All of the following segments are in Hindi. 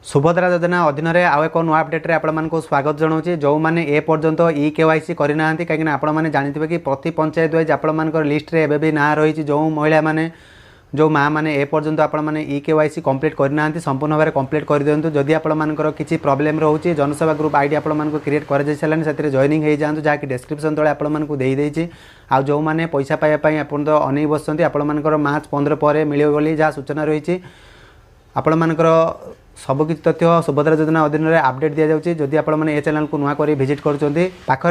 सुभद्रा योजना अधीन में आउ एक नुआ अपडेट आपको स्वागत जनाऊँ। जो मैंने ए पर्यंत EKYC करना कहीं आपण मैंने जानते कि प्रति पंचायत वाइज आपर लिस्ट रे एबे भी ना रही जो महिला माने जो माँ मैंने ए पर्यंत आपण मैंने EKYC कंप्लीट करना संपूर्ण भाव कंप्लीट कर दिंतु। जदि आपर किसी प्रोब्लेम रोचे जनसेवा ग्रुप आईडी आपको क्रिएट कर सारे से जॉइनिंग हो जातु जहाँकि डिस्क्रिप्शन तले आपको देदेजी। आ जो मैंने पैसा पाइबापी आप तो अनेक बसते आपर मार्च 15 पर मिले बोली जहाँ सूचना रही आपण मानकर सबकि तथ्य सुभद्रा योजना अधीन में अपडेट दि जाऊँगी। जदि आप चैनल को नुआ कर विजिट कर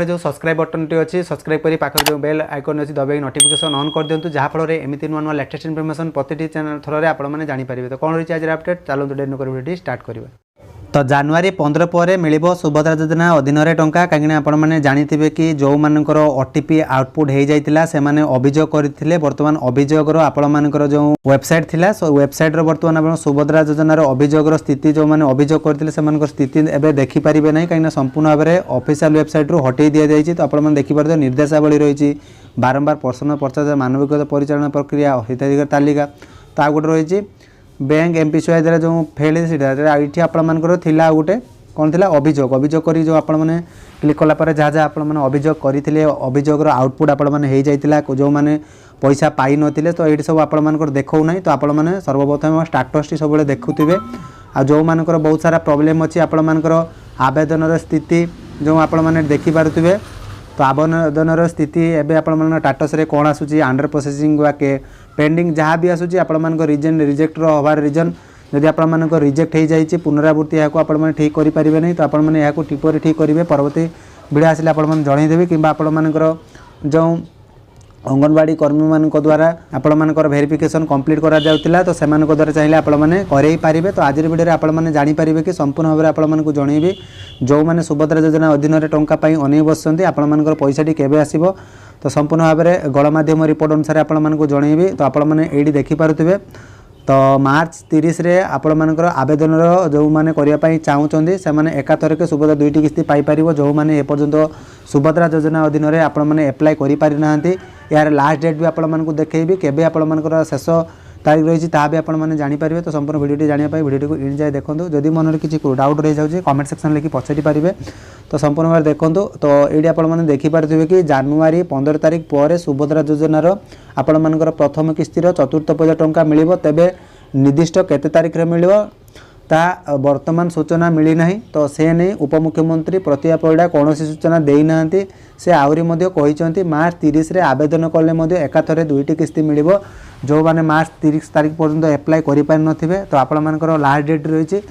जो सब्सक्राइब बटन टी अच्छी सब्सक्राइब कर पाखर जो बेल आइकन अच्छी दबाई नोटिफिकेशन ऑन कर दिंतु जहाँफल एमती नुआ नुआ लेटेस्ट इनफॉरमेशन प्रति चैनल थर आपने जानीपारे। तो कौन रही आज अपडेट चलते डेट नकर वीडियो स्टार्ट करवा। तो जनवरी 15 पर मिल सुभद्रा योजना अधीन में टंका कहीं आपने जानते कि जो मानकर OTP आउटपुट हो जाता से अभियोग करते बर्तमान अभियोगर आपर जो वेबसाइट थिला वेबसाइट बर्तमान आप सुभद्रा योजनार अभियोगर स्थिति जो मैंने अभियोग करते से स्थिति एवं देखिपारे ना कहीं संपूर्ण भाव में ऑफिशियल वेबसाइट रू हटई दि जाए। तो आपने देखिपारे निर्देशावली रही बारंबार प्रश्न पचास मानविकता परिचालन प्रक्रिया हिताधिकारी तालिका तो आ गोटे रही बैंक एमपीसीआई द्वारा जो फेल ये आपर थिला गोटे कौन थी अभियोग कर जो आपण मैंने क्लिक कलापर जहाँ जहाँ आप अभियोग करते अभियोगर आउटपुट आपण मैंने हो जाता जो मैंने पैसा पाई नथिले तो ये सब आपर देखो ना। तो आपण मैंने सर्वप्रथम स्टाटस टी सब देखुवे आ जो मानकर बहुत सारा प्रोब्लेम अच्छी आपण मानकर आवेदन स्थिति जो आपण मैंने देखिपारे। तो आवेदन स्थिति एवं आपण स्टाटस रे कौन आसूँ अंडर प्रोसेसिंग वा के पेंडिंग जहाँ भी आसूँ आपण रीजन रिजेक्ट हबार रीजन जदि आपण रिजेक्ट हो जाए पुनरावृत्ति यहाँ आपण ठीक करें नहीं। तो आपण टिपर ठीक करेंगे परवर्ती वीडियो आसिले आपण जनईदेवी कि आपण जो अंगनवाड़ी कर्मी मान द्वारा आपण मानकर वेरिफिकेशन कंप्लीट करा जाउतिला तो से द्वारा चाहिए आपण मैंने करें। तो आज वीडियो आपण मैंने जानीपारे कि संपूर्ण भाव में आपण जनईबी जो मैंने सुभद्रा योजना अधीन में टंका अनेक बसते आपण मानकर पैसाटी केबे आसीबो तो संपूर्ण भाव में गणमाध्यम रिपोर्ट अनुसार आपण जनईबी। तो आपण मैंने ये देखिपारे तो मार्च 30 रे आपण मानकर आवेदन जो मैंने करने चाहूँगी से एकाथर के सुभद्रा 2टी किस्ती पाइपर जो मैंने एपर्यंत सुभद्रा योजना अधीन में आपण मैंने एप्लाय करि ना यार लास्ट डेट भी आपण देखी केबे आपण शेष तारीख रही भी आपने जानीपारे। तो संपूर्ण वीडियो जानापी वीडियो को इन जाए देखो जदि मन किसी डाउट रही जाऊँगी कमेंट सेक्शन लिखि पचारि पारे। तो संपूर्ण भाव देखो तो ये आपने देखिपारे कि जनवरी 15 तारीख पर सुभद्रा योजनार आपण मानकर प्रथम किस्तिर चतुर्थ पर्याय टंका मिल तेबे निर्दिष्ट केते तारीख रे मिल ता वर्तमान सूचना मिली ना। तो से नहीं उपमुख्यमंत्री प्रतिभा परिड़ा कौन सूचना देना से आहरी कहते मार्च 30 रे आवेदन कले एकाथरे 2टी किस्ती मिल जो मैंने मार्च 30 तारीख पर्यंत एप्लाय करें। तो आपण मानकर लास्ट डेट रही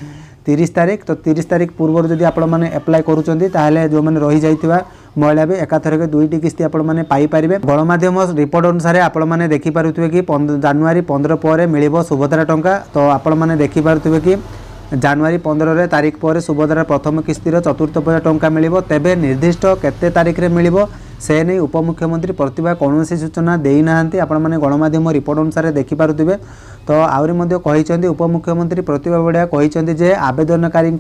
30 तारीख। तो 30 तारीख पूर्व जदि आपण मैंने एप्लाय करुँचे जो मैंने रही जाइथिबा महिला भी एकाथर के 2टी किस्ती आपण मैंने पाइपारे। गणमाध्यम रिपोर्ट अनुसार आपण मैंने देखिपारे कि जनवरी 15 पर मिल सुभद्रा टंका। तो आपण मैंने देखिपारे कि जनवरी 15 तारीख पर सुभद्रा प्रथम किस्तिर चतुर्थ पर्याय टंका मिल तेबे निर्दिष्ट केते तारीख रे मिल से नहीं उपमुख्यमंत्री प्रतिभा कौन सूचना देना आपण मैंने गणमाध्यम रिपोर्ट अनुसार देखिपारे। तो आहरी उपमुख्यमंत्री प्रतिभा परिड़ा कहते आवेदनकारी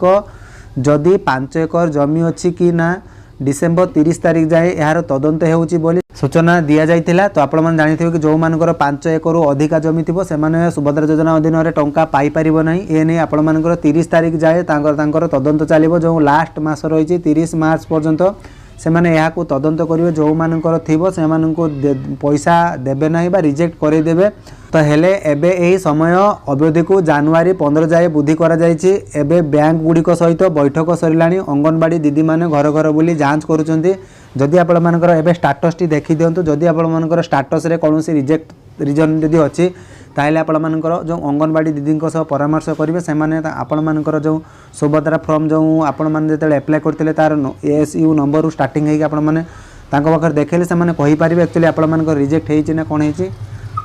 जदि 5 एकर जमी अच्छी कि ना डिसेम्बर 30 तारीख जाए यार तदंत होची सूचना दि जाइथिला। तो आपण मैंने जानिथिबे कि जो मानकर 5 एकर अधिका जमी थिबो से माने सुभद्रा योजना अधीन में टंका पाई परिबो नहीं। ए नहीं आपण मानकर 30 तारीख जाए तांकर तदंत चलिबो जो लास्ट मास रही 30 मार्च पर्यंत से माने यहाँ को तदंत करेंगे जो मानकर थीबो से माननको पैसा देबे नहीं बा रिजेक्ट कर देबे। तो हेले एबे एही समय अवधि को जनवरी 15 जाए बुद्धि करा जायछि। एबे बैंक गुड़िक सहित बैठक सरिलाणी अंगनवाड़ी दीदी माने घर घर बुली जांच करुचंती। जदि आपण मानकर एबे स्टाटस टी देखि दियंतु जदि आपण मानकर स्टाटस रे कोनोसी रिजेक्ट रीजन जदि अछि ताहले आपण मानकर जो अंगनवाड़ी दीदी सह परामर्श करेंगे से आपण मानकर जो सुभद्रा फॉर्म जो आपण माने जेतले अप्लाई करथिले तार ASU नंबर स्टार्टिंग है आपण माने तांको पाखर देखेले से माने कहि पारिबे एक्चुअली आपण मानकर रिजेक्ट हेछि ना कोन हेछि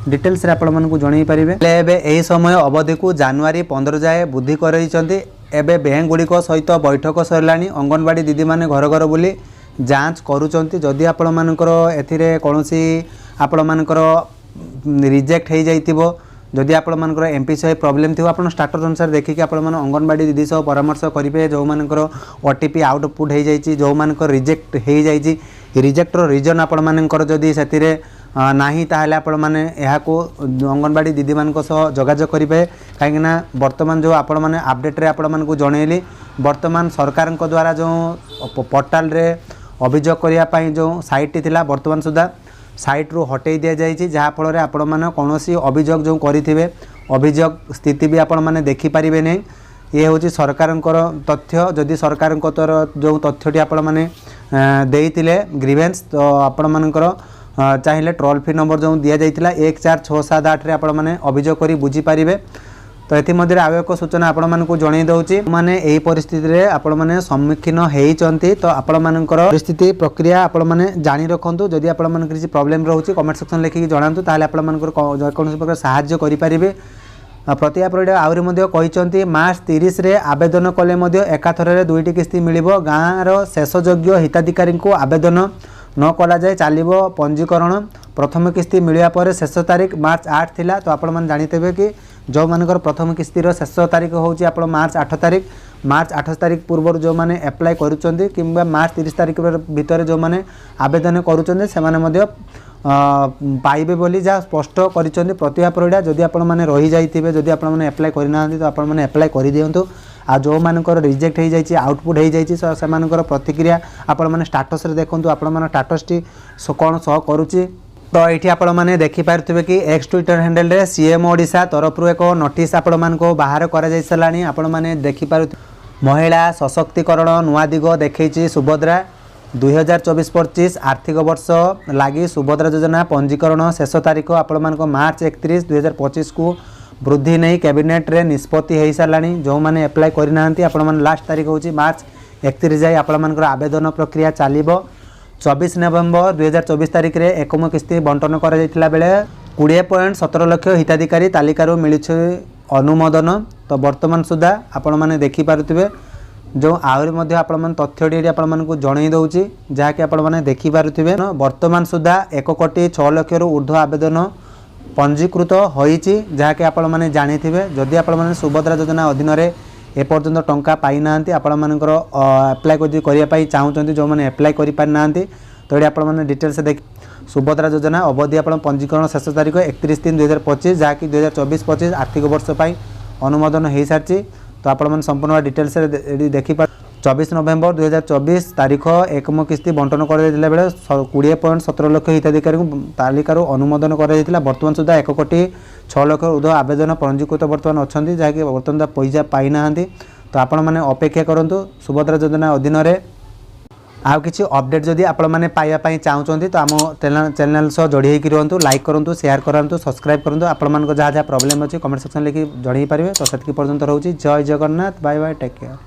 डिटेल्स रे आपण मानकु जणै पारिबे। एबे एही समय अवधि को जनवरी 15 जाए बुद्धि करैछंती। एबे बैंक गुड़िक सहित बैठक सरिलाणी अंगनवाड़ी दीदी माने घर घर बुली जांच करूचंती। जदि आपण मानकर एथिरे कोनोसी आपण मानकर रिजेक्ट हो जाइथिबो जदि आपण मानकर एमपीसीआई प्रॉब्लम थी आप स्टाटस अनुसार देखिए आपण मैंने अंगनवाड़ी दीदी सह परामर्श करेंगे जो मानकर OTP आउटपुट हो जाए जो मानकर रिजेक्ट हो जाए रिजेक्टर रिजन आपण मानकर जदि से नाही ताहले आपण माने एहाको अंगनवाड़ी दीदी मान जोगाजोग करेंगे कहीं बर्तमान जो आपण मैंने अपडेट रे आपण मानक जनइली बर्तमान सरकार द्वारा जो पोर्टाल रे अभियोग करने जो साइट थी बर्तमान सुधा साइट रू हटई दि जाइए जहाँफल आपण मैंने कौन अभियोग जो करेंगे अभियोग स्थिति भी आपण मैंने देखिपारे नहीं। ये हूँ सरकार तथ्य जदि सरकार जो तथ्यटी आपण मैंने देते ग्रीवेंस तो आपण मानकर चाहिए टोल फ्री नंबर जो दि जाइए 14678 रे आपण मैंने अभियोग कर बुझीपारे। तो ये आव एक सूचना आपण मानक जन दूसरी मैंने यही परिस्थिति रे आपण मैंने सम्मुखीन होती तो आपण मानकर परिस्थिति प्रक्रिया आपण मैंने जानी रखु जदि आपण मानक किसी प्रॉब्लम रोचे कमेंट सेक्शन लिखिक जनातु ताहले आपण मानकर कौन प्रकार साहाय्य करेंगे। प्रति आपरे आहरी मार्च 30 रे आवेदन कले एकाथर दुईटी किस्ती मिल गाँवर शेषयोग्य हिताधिकारी को आवेदन न करा जाए चलो पंजीकरण प्रथम किस्ती मिलवा पर शेष तारीख मार्च 8 थिला। तो आपण मैंने जानीते कि जो मानकर प्रथम किस्तीर शेष तारीख होची आपण मार्च 8 तारीख पूर्व जो मैंने एप्लाय करुचंती किंबा मार्च 30 तारीख भितर जो मैंने आवेदन करुचंती से माने पाइबे बोली जहाँ स्पष्ट करिसेंती। प्रतिभा परिडा जदि आपण माने रही जाइथिबे जदि आपण माने एप्लाय करना तो आपण माने एप्लाय कर दियंतु आ जो मानकर रिजेक्ट हो जाइए आउटपुट हो जाइए से मानकर प्रतिक्रिया आपण माने स्टाटस रे देखंतु आपण माने स्टाटस टी कौन सह करुची। तो ये आपण मैंने देखिपे कि एक्स ट्विटर हैंडल रे सीएम ओडिशा तरफ एक नोटिस आपण मान को बाहर करा जाय सलानी आपण माने देखिपार महिला सशक्तिकरण नुआ दिग देखी सुभद्रा 2024-25 आर्थिक वर्ष लगी सुभद्रा योजना पंजीकरण शेष तारीख आपण मान मार्च 31 2025 को वृद्धि नहीं कैबिनेट रे निष्पत्ति हो साराणी जो मैंने एप्लाय करना आपण मान लास्ट तारीख होची मार्च 31 जाए आपण मान आवेदन प्रक्रिया चलो 24 नवेम्बर 2024 तारीख रे एकम किस्ती बंटन कर बेले 20.17 लाख हिताधिकारी तालिकार मिली अनुमोदन। तो बर्तमान सुधा आपण मैंने देखिपे जो आहरी आपण मैंने तथ्यटी आपण मानक जन दूसरी जहाँकि आपण मैंने देखिपे बर्तमान सुधा 1,06 लाख ऊर्ध्व आवेदन पंजीकृत होईची जहाँकि आपण मैंने जानिथिबे। जदि आपण मैंने सुभद्रा योजना अधीन एपर्यंत टंका पाई ना आपण मानकर एप्लाय करने चाहते जो मैंने एप्लाय कर पारि ना तो ये आपण मैंने डिटेल्स देख सुभद्रा योजना अवधि आप पंजीकरण शेष तारीख 31/3/2025 जहाँकि 2024-25 आर्थिक वर्ष पर अनुमोदन हो सारी। तो आपण मैंने संपूर्ण डिटेल्स देखिपार 24 नवेम्बर 2024 तारीख एकम किस्ती बंटन कर बेले 20.17 लाख हिताधिकारी तालिकार अनुमोदन कर बर्तमान सुधा 1,06 लाख ऊर्ध्व आवेदन पंजीकृत बर्तमान अच्छा जहाँकि बर्तमान पैसा पाई ना। तो आपण मैंने अपेक्षा करूँ सुभद्रा योजना अधीन आउ किसी अपडेट जदि आपण मैंने पाइबा चाहते तो आम चैनल सह जोड़ी होकर रुहतु लाइक करूँ शेयर करूँ सब्सक्राइब करूँ आपण मान जहाँ जहाँ प्रॉब्लम अच्छी कमेंट सेक्शन लिखि जन पारे। तो से पर्यंत रोचे जय Jagannath bye bye take care.